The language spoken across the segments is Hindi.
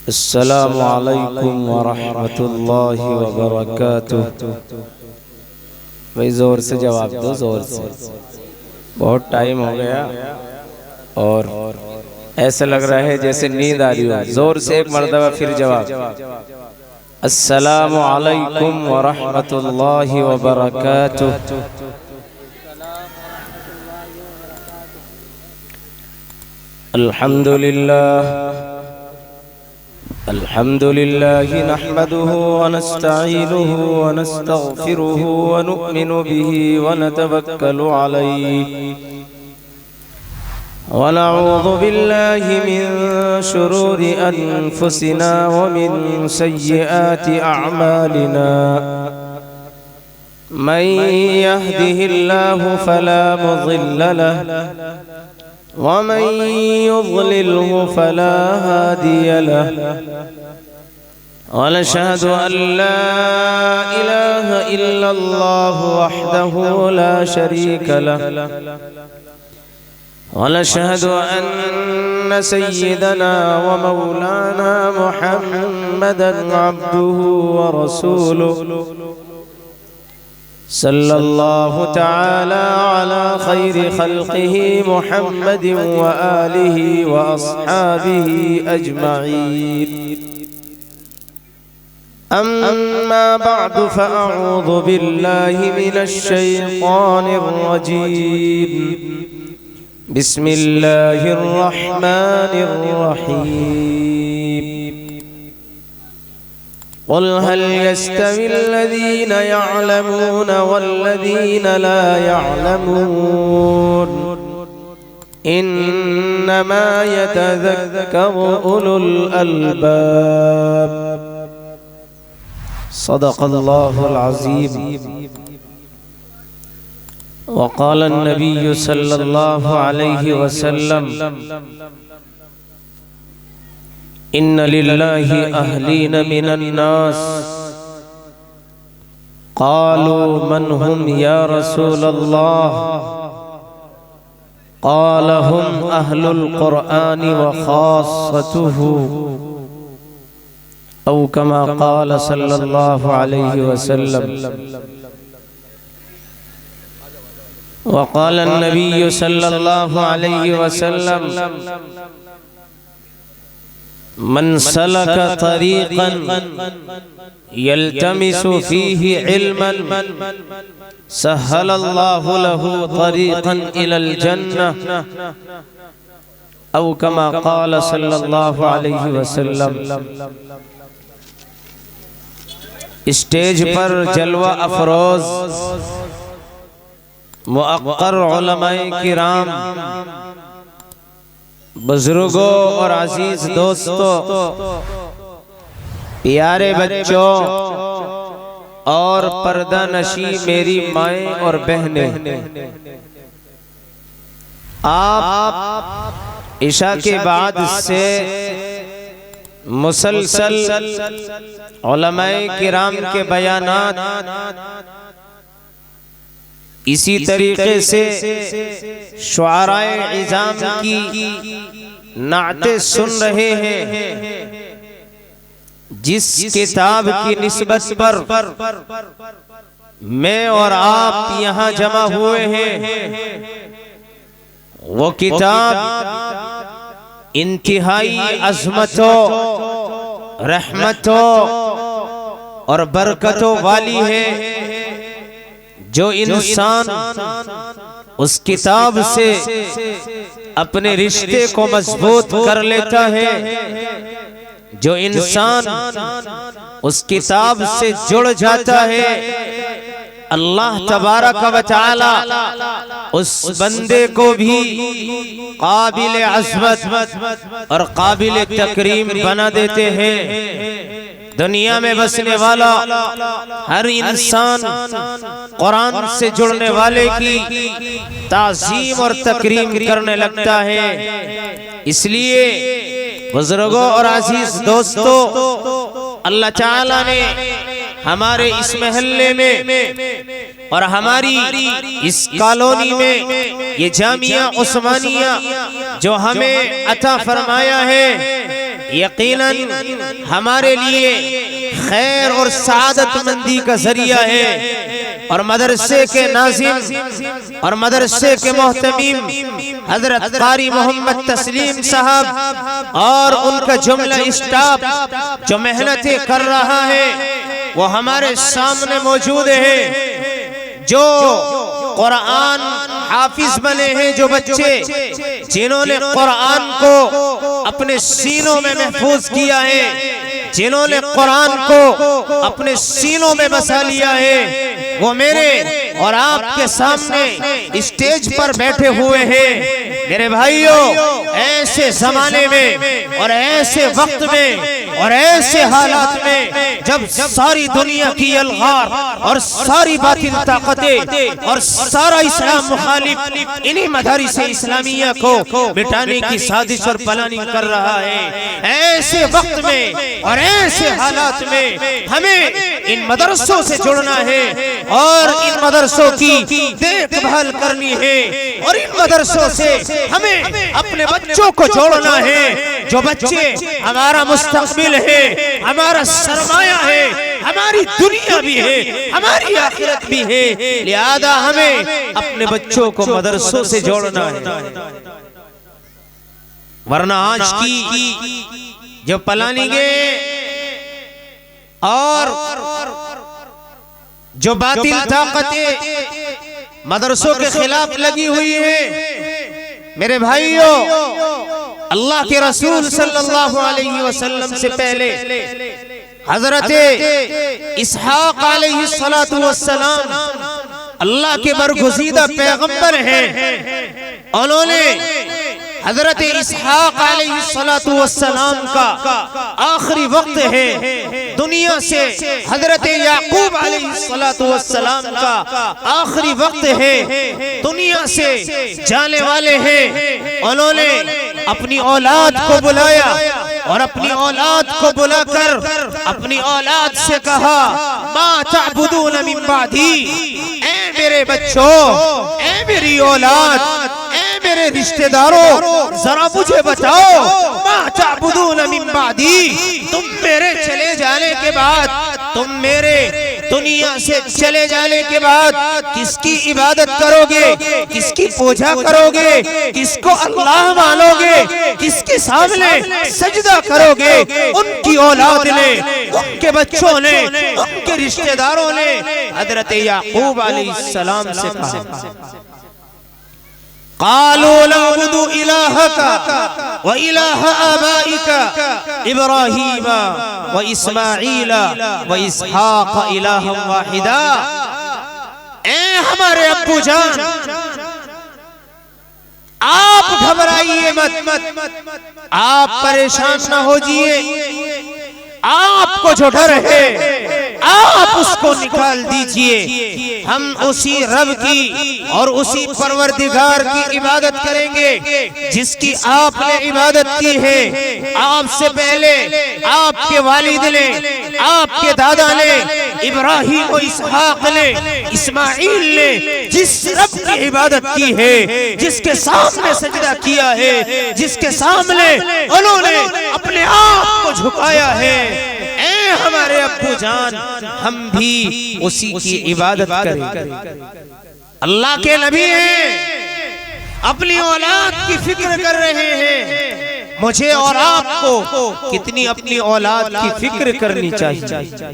अस्सलामु अलैकुम व रहमतुल्लाहि व बरकातुहू। भाई जोर से जवाब दो, जोर से। बहुत टाइम हो गया और ऐसा लग रहा है जैसे नींद आ रही हो। जोर से एक मर्तबा फिर जवाब। अस्सलामु अलैकुम व रहमतुल्लाहि व बरकातुहू। अल्हम्दुलिल्लाह नहमदुहु व नस्तईनुहु व नस्तगफिरुहु व नु'मिनु बिही व नतवक्कलु अलैहि व नऊज़ु बिल्लाहि मिन शुरूरि अनफुसिना व मिन सय्यिआति अअमालिना। मन यहदिहिल्लाहु फला मुज़िल्ल लहु वमन युज़लिल्हु फला हादिय लहु। वनशहदु अल्ला इलाहा इल्लल्लाहु वहदहु ला शरीका लहु वनशहदु अन्न सय्यिदना व मौलाना मुहम्मदन अब्दुहु व रसूलुहु सल्लल्लाहु तआला अला खैरि खल्क़िही मुहम्मदिन व आलिही व अस्हाबिही अजमईन। अम्मा बअदु फ़अऊज़ु बिल्लाहि मिनश शैतानिर रजीम। बिस्मिल्लाहिर रहमानिर रहीम। क़ुल हल यस्तविल्लज़ीना यअलमूना वल्लज़ीना ला यअलमून इन्नमा यतज़क्करु उलुल अलबाब। सदक़ल्लाहुल अज़ीम। वक़ाल अन्नबी सल्लल्लाहु अलैहि वसल्लम इन्न लिल्लाहि अहलीन मिनन नास। क़ालू मन हुम या रसूलल्लाह। क़ाल हुम अहलुल क़ुरआन व ख़ास्सतुहु औ कमा क़ाल सल्लल्लाहु अलैहि वसल्लम। वक़ाल अन्नबी सल्लल्लाहु अलैहि वसल्लम मन सलक तरीक़न यल्तमिसु फ़ीही इल्मन सहलल्लाहु लहु तरीक़न इलल जन्नह औ कमा क़ाल सल्लल्लाहु अलैहि वसल्लम। स्टेज पर जलवा अफरोज मुअक्कर उलमाए किराम, बुजुर्गों और अजीज दोस्तों, प्यारे बच्चों और पर्दा नशी मेरी माएँ और बहनें, आप इशा के बाद से मुसलसल उलमाए किराम के बयानात, इसी तरीके से शुआराए इज़ाम की नाते सुन रहे हैं। जिस किताब की निस्बत पर मैं और आप यहाँ जमा हुए हैं, वो किताब इंतहाई अज़मतों, रहमतों और बरकतों वाली है। जो इंसान उस किताब से अपने रिश्ते को मजबूत कर लेता है, जो इंसान उस किताब से जुड़ जाता है, अल्लाह तबारक व तआला उस बंदे को भी काबिल अज़मत और काबिल तकरीम बना देते हैं। दुनिया में बसने वाला हर इंसान कुरान से जुड़ने वाले की ताज़ीम और तकरीम करने लगता है। इसलिए बुजुर्गों और अजीज दोस्तों, अल्लाह ताला ने हमारे इस महल्ले में और हमारी इस कॉलोनी में ये जामिया उस्मानिया जो हमें अता फरमाया है, यकीनन हमारे लिए खैर और सादतमंदी का जरिया है। और मदरसे के नाज़िम और मदरसे के मोहतमीम हजरत कारी मोहम्मद तस्लीम साहब और उनका जुमला स्टाफ जो मेहनतें कर रहा है वो हमारे सामने मौजूद है। जो कुरान हाफिज बने हैं, जो बच्चे जिन्होंने कुरान को अपने सीनों में महफूज किया है, जिन्होंने कुरान को अपने सीनों में बसा लिया है, वो मेरे और आपके सामने स्टेज पर बैठे हुए हैं। मेरे भाइयों, ऐसे जमाने में और ऐसे वक्त में और ऐसे हालात में जब सारी दुनिया की अलगार और सारी बातिल ताकतें और सारा इस्लाम मुखालिफ इन्हीं मदारिस इस्लामिया को मिटाने की साजिश और प्लानिंग कर रहा है, ऐसे वक्त में और ऐसे हालात में हमें इन मदरसों से जुड़ना है और इन मदरसों की देखभाल करनी है और इन मदरसों से हमें अपने बच्चों को जोड़ना है। जो बच्चे हमारा मुस्तकबिल है, हमारा सरमाया है, हमारी दुनिया भी है, हमारी आखिरत भी है, लिहाजा हमें अपने बच्चों को मदरसों से जोड़ना है। वरना आज की जो प्लानिंगे और जो बातिल ताकतें मदरसों के खिलाफ लगी हुई है, मेरे भाइयों, अल्लाह के रसूल सल्लल्लाहु अलैहि वसल्लम से पहले हजरत इसहाक अलैहिस्सलातु वस्सलाम अल्लाह के बरगुज़ीदा पैगंबर हैं। उन्होंने हजरत इसहाक अलैहिस्सलातु वस्सलाम का आखिरी वक्त है, दुनिया से हजरत याकूब अलैहिस्सलातु वस्सलाम का आखिरी वक्त है, दुनिया से जाने वाले हैं। उन्होंने अपनी औलाद को बुलाया और अपनी औलाद को बुलाकर अपनी औलाद से कहा, मा तअबुदून मिन बादी, ऐ मेरे बच्चों, ऐ मेरी औलाद, ऐ मेरे रिश्तेदारों, जरा मुझे बताओ, मा तअबुदून मिन बादी, तुम मेरे चले जाने के बाद, तुम मेरे दुनिया से चले जाने के बाद किसकी इबादत करोगे, किसकी पूजा करोगे, किसको अल्लाह मानोगे, किसके सामने सजदा करोगे? उनकी औलाद ने, उनके बच्चों ने, उनके रिश्तेदारों ने हजरत याकूब अलैहिस्सलाम से कहा, क़ालू नअबुदु इलाहका व इलाह आबाइका इब्राहीम व इस्माईल व इसहाक इलाहम वाहिदा। ऐ हमारे अब्बू जान, आप घबराइए मत, आप परेशान न होजिए, आपको जो डर है आप उसको निकाल दीजिए। हम उसी रब की और उसी परवरदिगार की इबादत करेंगे जिसकी आपने इबादत की है। आपसे पहले आपके वालिद ने, आपके दादा ने, इब्राहीम और इसहाक ने, इस्माइल ने जिस रब की इबादत की है, जिसके सामने सजदा किया है, जिसके सामने उन्होंने अपने आप को झुकाया है, ऐ हमारे अब्बू जान, हम भी उसी की इबादत करें। अल्लाह के नबी हैं, अपनी औलाद की फिक्र कर रहे हैं। मुझे और आपको कितनी अपनी औलाद की फिक्र करनी चाहिए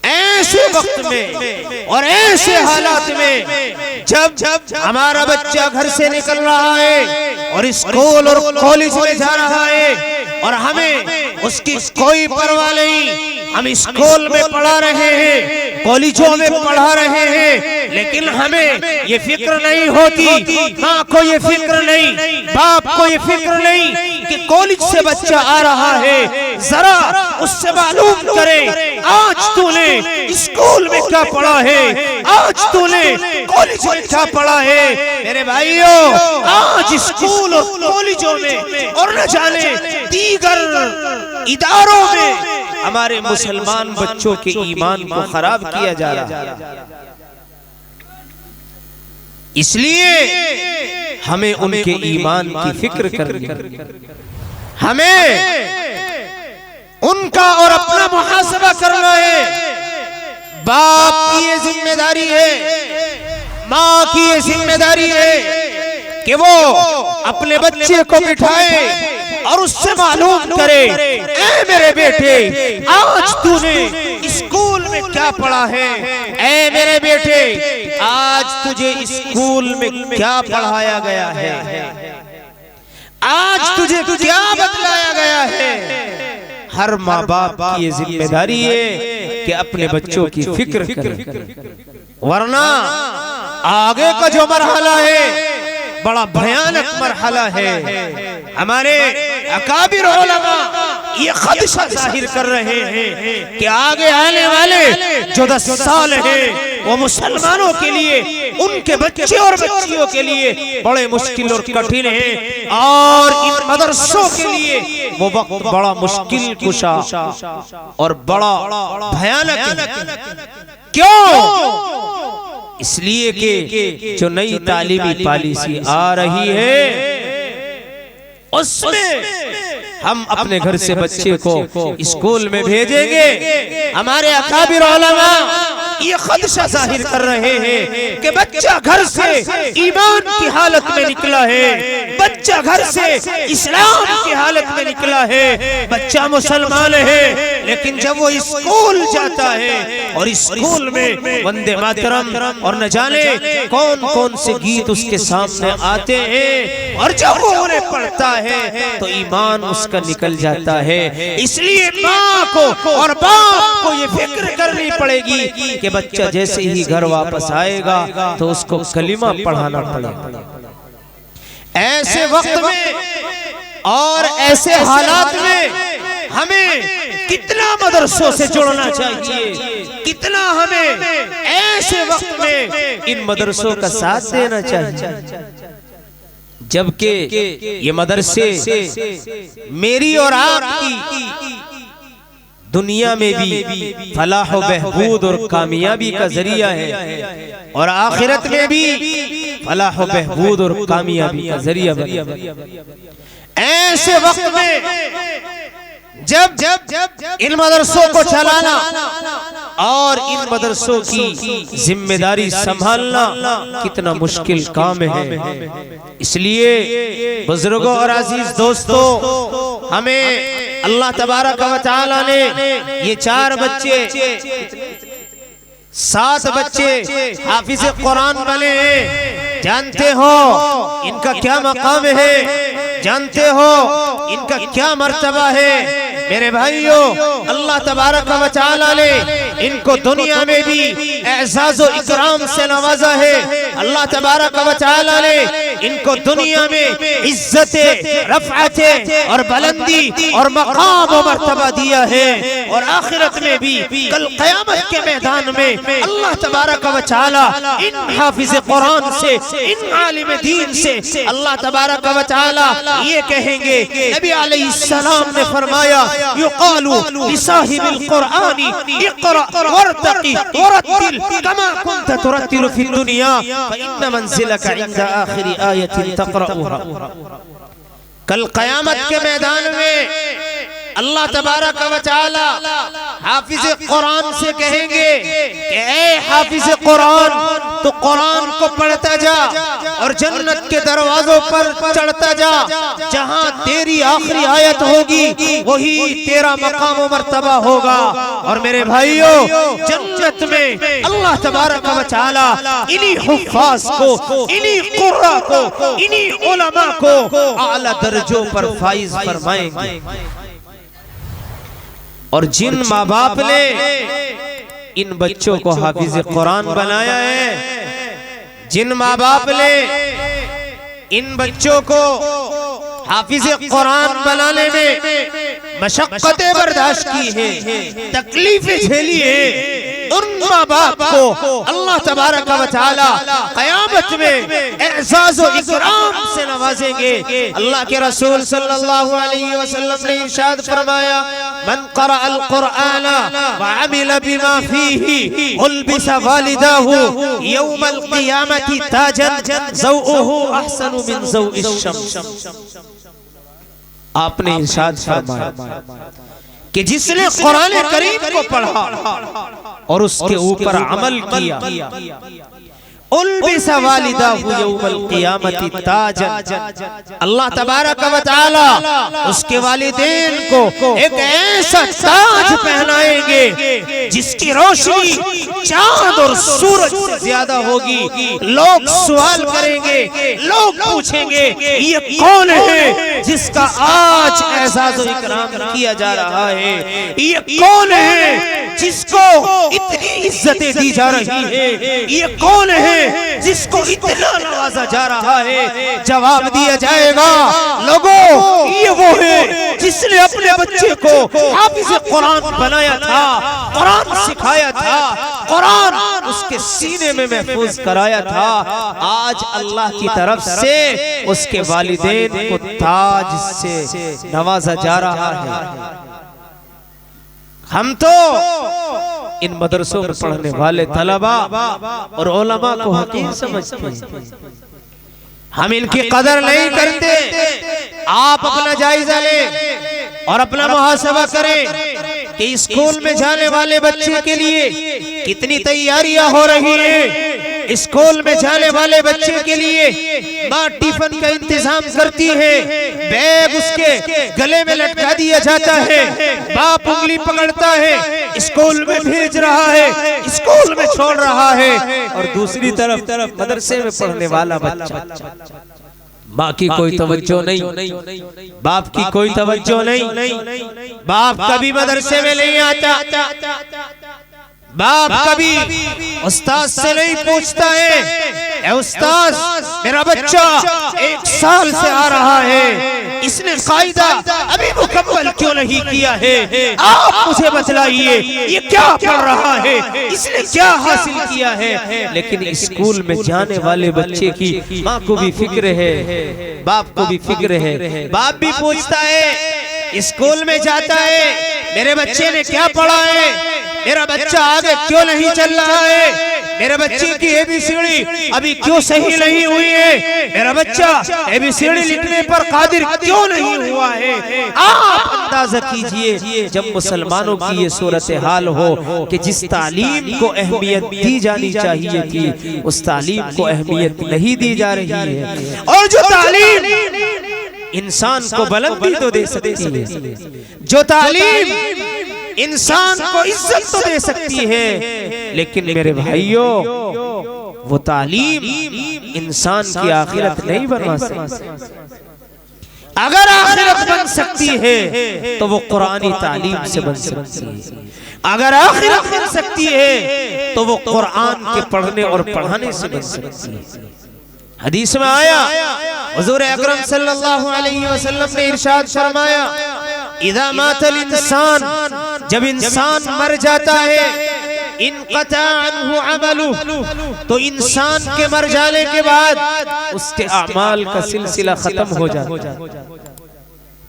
ऐसे वक्त में और ऐसे हालात में जब हमारा बच्चा घर से निकल रहा है और स्कूल और कॉलेज में जा रहा है और हमें उसकी कोई परवाह नहीं। हम स्कूल में पढ़ा रहे हैं, कॉलेजों में पढ़ा रहे हैं, लेकिन हमें ये फिक्र नहीं होती, माँ को ये फिक्र नहीं, बाप को ये फिक्र नहीं कि कॉलेज से बच्चा आ रहा है, जरा उससे मालूम करें आज तूने स्कूल में क्या पढ़ा है, आज तूने कॉलेज में क्या पढ़ा है। मेरे भाइयों, आज स्कूल और कॉलेजों में और न जाने दीगर इदारों में हमारे मुसलमान बच्चों के ईमान को खराब किया जा रहा है। इसलिए हमें उनके ईमान की फिक्र करनी, हमें उनका और अपना मुहासबा करना है। बाप की ये जिम्मेदारी है, माँ की ये जिम्मेदारी है कि वो अपने बच्चे को बिठाए और उससे मालूम करे, ऐ मेरे बेटे आज तूने स्कूल में क्या पढ़ा है, ऐ मेरे बेटे आज तुझे स्कूल में क्या पढ़ाया गया है, आज तुझे क्या बतलाया गया है। हर माँ बाप की ये जिम्मेदारी है कि अपने बच्चों की फिक्र करे, वरना आगे का जो मरहला है बड़ा भयानक मरहला है। हमारे अकाबिर उलमा ये खदशा जाहिर कर रहे हैं कि आगे आने वाले जो 10 साल हैं वो मुसलमानों के लिए, उनके बच्चे और बच्चियों के लिए बड़े मुश्किल और कठिन हैं, और इन मदरसों के लिए वो वक्त बड़ा मुश्किल कुशा और बड़ा भयानक है। क्यों? इसलिए कि जो नई तालीमी पॉलिसी आ रही है उसमें हम अपने घर से बच्चे को स्कूल में भेजेंगे। हमारे अकाबिर उलमा ये खदशा जाहिर कर रहे हैं कि बच्चा घर से ईमान की हालत में निकला है, बच्चा घर से इस्लाम की हालत में निकला है, बच्चा मुसलमान है, लेकिन जब वो स्कूल जाता है और स्कूल में वंदे मातरम और न जाने कौन कौन से गीत उसके सामने आते हैं, और जब वो उन्हें पढ़ता है तो ईमान उसका निकल जाता है। इसलिए माँ को और बाप को ये फिक्र करनी पड़ेगी कि बच्चा जैसे ही घर वापस आएगा तो उसको कलिमा पढ़ाना पड़ेगा। ऐसे वक्त में और ऐसे हालात में हमें कितना मदरसों से जुड़ना चाहिए, कितना हमें ऐसे वक्त में इन मदरसों का साथ देना चाहिए, जबकि ये मदरसे मेरी और आपकी दुनिया में भी फलाह बहबूद और कामयाबी का जरिया है और आखिरत में भी फलाह बहबूद और कामयाबी का जरिया बने। ऐसे वक्त में जब इन मदरसों को चलाना और इन मदरसों की जिम्मेदारी संभालना कितना मुश्किल काम है। इसलिए बुजुर्गों और अजीज दोस्तों, हमें अल्लाह तबारक व तआला ने ये 4 बच्चे 7 बच्चे हाफिज कुरान बने हैं। जानते हो इनका क्या मकाम है, जानते हो इनका क्या मर्तबा है। मेरे भाइयों, अल्लाह तबारक व तआला ने इनको दुनिया में भी एजाज व इकराम से नवाजा है। अल्लाह तबारक व तआला ने इनको दुनिया में इज्जत, रफ़अत और बुलंदी और मकाम और मर्तबा दिया है, और आखिरत में भी कल क़यामत के मैदान में अल्लाह तबारक व तआला इन हाफिज कुरान से, इन आलिम दीन से अल्लाह तबारक व तआला ये कहेंगे। नबी अलैहिस्सलाम ने फरमाया, युक़ालु लिसाहिबिल कुरानी इक़रा वरतक़ी वरत्तिल कमा कुन्त तुरत्तिलु फ़िद दुनिया फ़इन्न मंज़िलक इंद आखिरी आयतिन तक़रऊहा। कल क़यामत के मैदान में अल्लाह तबारक व तआला हाफिज कुरान से कहेंगे कि ए हाफिज कुरान, तो कुरान को पढ़ता जा और जन्नत के दरवाजों पर चढ़ता जा, जहां तेरी आखिरी आयत होगी वही तेरा मकाम व मर्तबा होगा। और मेरे भाइयों, जन्नत में अल्लाह तबारक व तआला इन्हीं हुफ़ाज़ को, इन्हीं कुर्रा को, इन्हीं उलमा को आला दर्जों पर फाइज फरमाएंगे। और जिन माँ बाप ने इन बच्चों को हाफिज कुरान बनाया है, जिन माँ बाप ने इन बच्चों को हाफिज कुरान बनाने में मशक्क़तें बर्दाश्त की है, तकलीफें झेली है, उन माँ बाप को अल्लाह तबारक व तआला क़यामत में एज़ाज़ व इकराम से नवाजेंगे। अल्लाह के रसूल सल्लल्लाहु अलैहि वसल्लम ने इरशाद फरमाया, मन क़रा अल क़ुरआन व अमिल बिमा फीही उल्बिस वालिदाहु यौमल क़ियामति ताजन ज़ौउहु अहसनु मिन ज़ौइश शम्स। आपने इरशाद फरमाया कि जिसने कुरान करीम को पढ़ा और उसके ऊपर अमल किया, उल्बिस वालिदाहु यौमल क़ियामति ताजन, अल्लाह तबारक व तआला उसके वालिदैन को एक ऐसा ताज पहनाएंगे जिसकी रोशनी चांद और सूरज से ज्यादा होगी। लोग सवाल करेंगे, लोग पूछेंगे ये कौन है जिसका आज एज़ाज़ व इकराम किया जा रहा है, ये कौन है जिसको इतनी इज्जतें दी जा रही है, ये कौन है जिसको इतना नवाजा जा रहा है। जवाब दिया जाएगा, लोगों ये वो है जिसने अपने बच्चे को हाफिज़ कुरान बनाया था, कुरान सिखाया था, कुरान उसके सीने में महफूज कराया था। आज अल्लाह की तरफ से उसके वालिदैन को ताज से नवाजा जा रहा है। हम तो इन मदरसों में पढ़ने वाले तलबा और उलमा को हकीर समझते हैं, हम इनकी कदर नहीं करते। आप अपना जायजा लें और अपना मुहासबा करें कि स्कूल में जाने वाले बच्चे के लिए कितनी तैयारियां हो रही हैं। स्कूल में जाने वाले बच्चे के लिए माँ टिफिन का इंतजाम करती है, बैग उसके गले में लटका दिया जाता है, बाप उंगली पकड़ता है, स्कूल में भेज रहा है, स्कूल में छोड़ रहा है, और दूसरी तरफ मदरसे में पढ़ने वाला बच्चा, माँ की कोई तवज्जो नहीं, बाप की कोई तवज्जो नहीं, बाप कभी मदरसे में नहीं आता, बाप कभी उस्ताद से नहीं पूछता है, ए उस्ताद मेरा बच्चा 1 साल से आ रहा है, इसने कायदा अभी मुकम्मल क्यों नहीं किया है, आप मुझे बतलाइए ये क्या पढ़ रहा है, इसने क्या हासिल किया है। लेकिन स्कूल में जाने वाले बच्चे की माँ को भी फिक्र है, बाप को भी फिक्र है, बाप भी पूछता है स्कूल में जाता है मेरे बच्चे ने क्या पढ़ा है, मेरा बच्चा आगे क्यों नहीं चल रहा है, मेरे बच्चे की एबीसीडी अभी क्यों सही नहीं हुई है, मेरा बच्चा एबीसीडी लिखने पर कादिर क्यों नहीं हुआ है। आप अंदाजा कीजिए जब मुसलमानों की ये सूरत हाल हो कि जिस तालीम को अहमियत दी जानी चाहिए थी उस तालीम को अहमियत नहीं दी जा रही है, और जो तालीम इंसान को बुलंदी तो दे सकती है, जो तालीम इंसान को इज्जत तो दे सकती है, लेकिन मेरे भाइयों वो तालीम इंसान की आखिरत नहीं बनवा सकती। अगर आखिरत बन सकती है तो वो कुरानी तालीम से बन सकती है, अगर आखिरत बन सकती है तो वो कुरान के पढ़ने और पढ़ाने से बन सकती है। हदीस में आया हुजूर अकरम सल्लल्लाहु अलैहि वसल्लम ने इरशाद फरमाया, इज़ा मातल इंसान, जब इंसान मर जाता है, इनक़ता अन्हु अमलु, तो इंसान के मर जाने के बाद उसके अमाल का सिलसिला खत्म हो जाता है।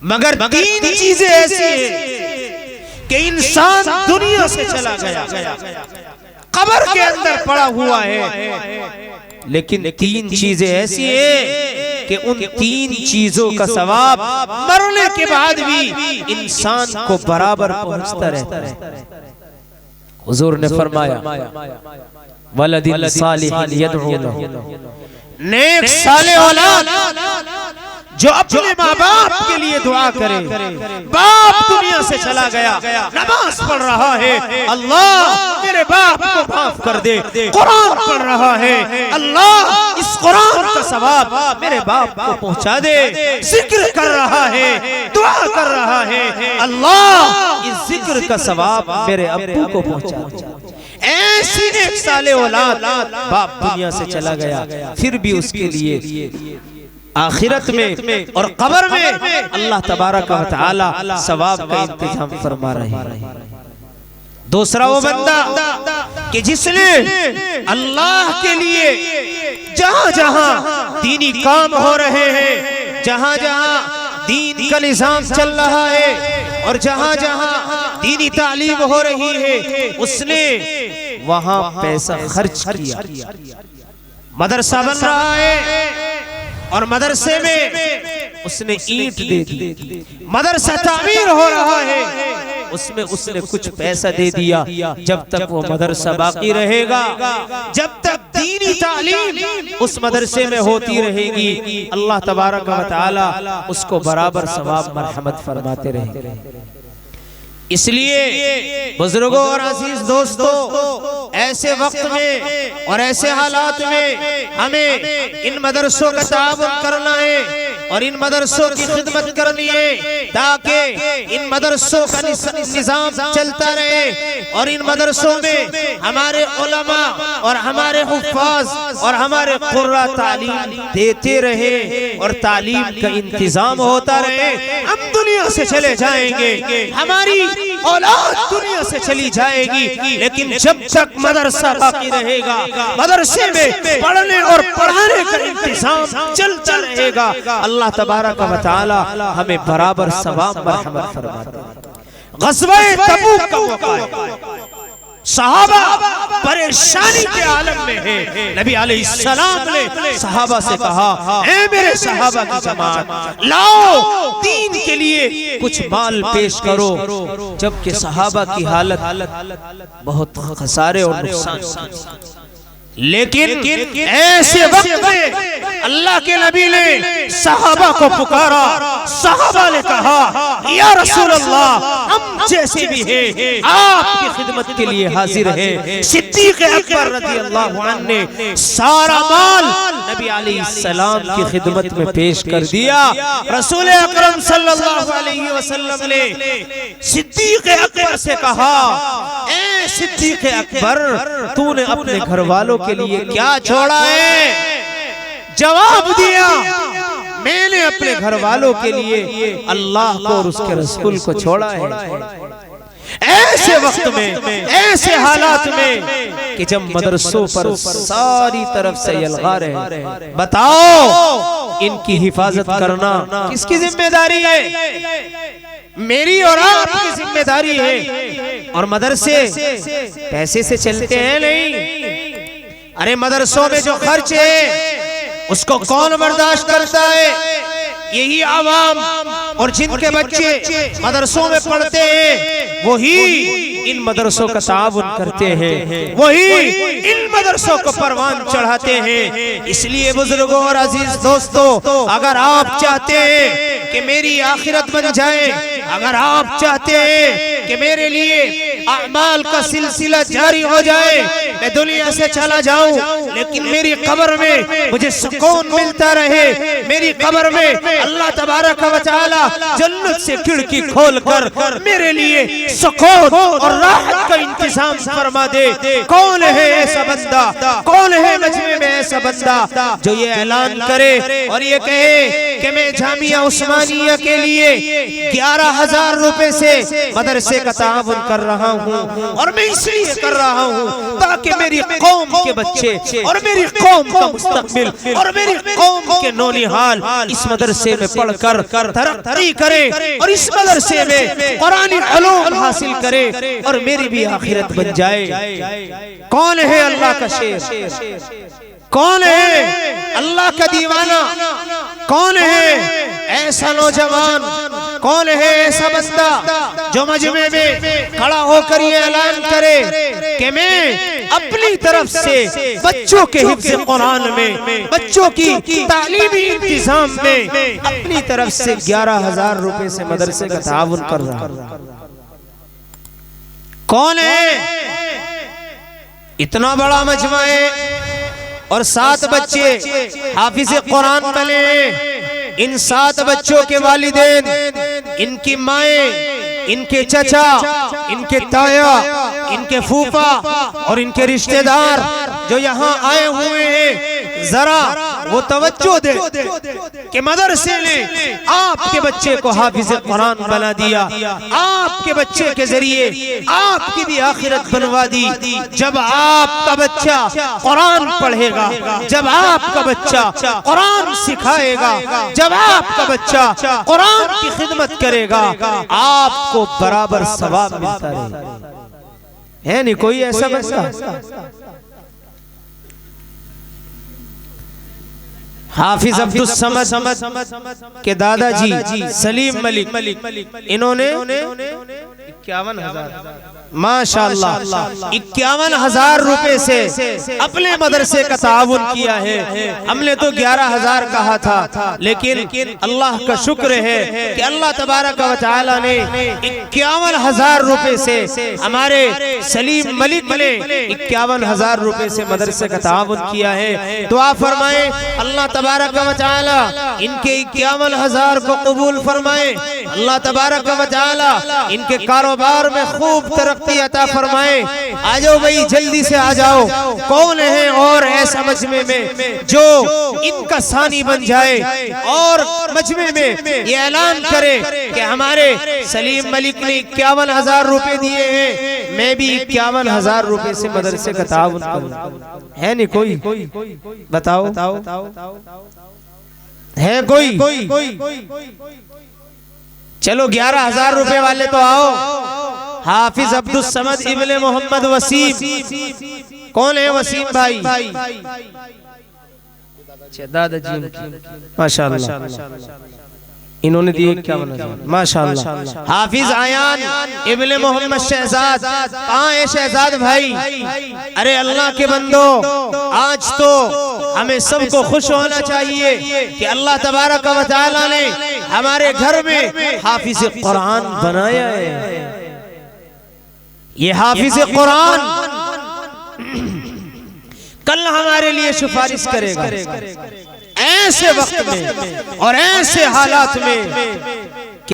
मगर 3 चीजें ऐसी हैं कि इंसान दुनिया से चला गया, कब्र के अंदर पड़ा हुआ है, लेकिन 3 चीजें ऐसी है कि उन 3 चीजों का सवाब मरने के बाद भी इंसान को बराबर पहुंचता रहता है। हुजूर ने फरमाया, वलदिन सालिहिन यदऊ लहु, नेक साले औलाद जो अपने माँ बाप के लिए दुआ करे। बाप दुनिया से चला गया, नमाज पढ़ रहा है, अल्लाह मेरे बाप को माफ कर दे, कुरान पढ़ रहा है, अल्लाह इस कुरान का सवाब मेरे बाप को पहुंचा दे, जिक्र कर रहा है, दुआ कर रहा है, अल्लाह इस जिक्र का सवाब मेरे अब्बू को पहुंचा दे। ऐसी नेक साले औलाद, बाप दुनिया से चला गया, फिर भी उसके लिए आखिरत में और कब्र में अल्लाह तबारक व तआला सवाब का इंतजाम फरमा रहे हैं। दूसरा वो बंदा कि जिसने अल्लाह के लिए जहां जहां दीनी काम हो रहे हैं, जहां जहां दीन का निजाम चल रहा है और जहां जहां दीनी तालीम हो रही है, उसने वहां पैसा खर्च किया। मदरसा बन रहा है और मदरसे में उसने ईंट दे दी। मदरसा तामीर हो रहा है, उसमें उसने कुछ पैसा दे दिया। जब तक वो मदरसा बाकी रहेगा, जब तक दीनी तालीम उस मदरसे में होती रहेगी, अल्लाह तबारक व तआला उसको बराबर सवाब मरहमत फरमाते रहेंगे। इसलिए बुजुर्गों और अजीज दोस्तों, ऐसे वक्त में और ऐसे हालात में हमें इन मदरसों का ताबन करना है और इन मदरसों की खिदमत करनी है, ताकि इन मदरसों का निजाम चलता रहे और इन मदरसों में हमारे उलमा और हमारे हुफ्फाज और हमारे कुर्रा तालीम देते रहे और तालीम का इंतजाम होता रहे। हम दुनिया से चले जाएंगे, हमारी औलाद दुनिया से चली जाएगी, लेकिन जब तक मदरसा बाकी रहेगा, मदरसे में पढ़ने और पढ़ाने का इंतजाम चलता रहेगा, अल्लाह तबारक व तआला हमें बराबर सवाब मरहमत फरमाता। ग़ज़वा-ए तबूक का मौका है, सहाबा परेशानी के आलम में है। नबी अलैहिस्सलाम ने सहाबा से कहा, ऐ मेरे सहाबा की जमात, लाओ दीन के लिए कुछ माल पेश करो। जबकि सहाबा की हालत बहुत खसारे और नुकसान, लेकिन ऐसे वक्त में अल्लाह के नबी ने सहाबा को पुकारा। सहाबा ने कहा, या रसूल अल्लाह, हम जैसे भी हैं आपकी खिदमत के लिए हाजिर हैं। सिद्दीक़ अकबर रज़ी अल्लाहु अन्हु ने सारा माल नबी अलैहिस्सलाम की खिदमत में पेश कर दिया। रसूल अकरम सल्लल्लाहु अलैहि वसल्लम ने सिद्दीक़ अकबर से कहा, ऐ सिद्दीक़ अकबर, तूने अपने घर वालों के लिए क्या छोड़ा है? जवाब दिया, मैंने अपने घर वालों के लिए अल्लाह को और उसके रसूल को छोड़ा है। ऐसे वक्त में, ऐसे हालात में कि जब मदरसों पर सारी तरफ से यलगार है, बताओ इनकी हिफाजत करना किसकी जिम्मेदारी है? मेरी और आपकी जिम्मेदारी है। और मदरसे पैसे से चलते हैं नहीं। अरे मदरसों में जो खर्च है उसको कौन बर्दाश्त करता है? यही आवाम और जिनके बच्चे मदरसों में पढ़ते हैं, वही इन मदरसों का ताउन करते हैं, वही इन मदरसों को परवान चढ़ाते हैं। इसलिए बुजुर्गों और अजीज दोस्तों, अगर आप चाहते हैं कि मेरी आखिरत बन जाए, अगर आप चाहते हैं कि मेरे लिए अमाल का सिलसिला जारी हो जाए, मैं दुनिया से चला जाऊं लेकिन मेरी कब्र में मुझे सुकून मिलता रहे, मेरी कब्र में अल्लाह तबारक व तआला जन्नत से खिड़की खोलकर मेरे लिए सुकून और राहत का इंतजाम फरमा दे। कौन है ऐसा बंदा, कौन है मजमे में ऐसा बंदा जो ये ऐलान करे और ये कहे कि मैं जामिया उस्मानिया के लिए 11,000 रुपए से मदरसे का ताउन कर रहा हूँ, और मैं इसलिए कर रहा हूँ ताकि मेरी कौम के बच्चे और मेरी कौम का मुस्तकबिल और मेरी कौम के नौनिहाल इस मदरसे में पढ़कर तरक्की करे और इस मदरसे में कुरानी उलूम हासिल करे और मेरी भी आखिरत बन जाए। कौन है अल्लाह का शेर? कौन है अल्लाह का दीवाना? कौन है ऐसा नौजवान? कौन है ऐसा बंदा जो मजमे में खड़ा होकर ये ऐलान करे कि मैं अपनी तरफ से बच्चों के हिफ्ज़ कुरान में, बच्चों की तालीमी इंतजाम में अपनी तरफ से 11,000 रुपए से मदरसे का ताउन कर रहा हूं? कौन है? इतना बड़ा मजमा है और 7 बच्चे हाफिज़े कुरान बने। इन 7 बच्चों के वालिदैन, इनकी माएं, इनके चचा, इनके ताया, इनके फूफा और इनके रिश्तेदार जो यहाँ आए हुए हैं, जरा वो तवज्जो दे कि मदरसे ने आपके बच्चे को हाफिज कुरान बना दिया, आपके बच्चे के जरिए आपकी भी आखिरत बनवा दी। जब आपका बच्चा कुरान पढ़ेगा, जब आपका बच्चा कुरान सिखाएगा, जब आपका बच्चा कुरान की खिदमत करेगा, आपको बराबर सवाब मिलता रहेगा। है नहीं कोई ऐसा बच्चा? हाफिज अब्दुल समद के दादाजी सलीम मलिक, इन्होंने 51,000 माशाअल्लाह 51,000 रुपए से अपने मदरसे का ताउन किया है। हमने तो 11,000 कहा था, लेकिन अल्लाह का शुक्र है कि अल्लाह तबारक व तआला ने 51,000 रुपए से हमारे सलीम मलिक ने 51,000 रुपए से मदरसे का ताउन किया है। दुआ फरमाए अल्लाह तबारक व तआला इनके 51,000 को कबूल फरमाए। अल्लाह तबारक व तआला इनके कारोबार में खूब तरक्की अता फरमाए। आ जाओ भाई, जल्दी से आ जाओ। कौन है और ऐसा मजमे में जो इनका सानी बन जाए और मजमे में ये ऐलान करे कि हमारे सलीम मलिक ने 51,000 रुपए दिए हैं, मैं भी 51,000 रुपए से मदरसे का ताउन करूं। है नहीं कोई? बताओ है कोई? चलो 11,000 रुपए वाले तो आओ। हाफिज अब्दुल समद इब्ने मोहम्मद वसीम, कौन है वसीम भाई? दादाजी माशाअल्लाह, इन्होंने दिए 51,000 माशाअल्लाह। हाफिज आयान इब्ने मोहम्मद शहजाद, कहाँ है शहजाद भाई? अरे अल्लाह के बंदो, आज तो हमें सबको खुश होना चाहिए कि अल्लाह तबारक व तआला ने हमारे घर में हाफिज कुरान बनाया है। ये हाफिज कुरान कल हमारे लिए सिफारिश करेगा। ऐसे वक्त में और ऐसे हालात में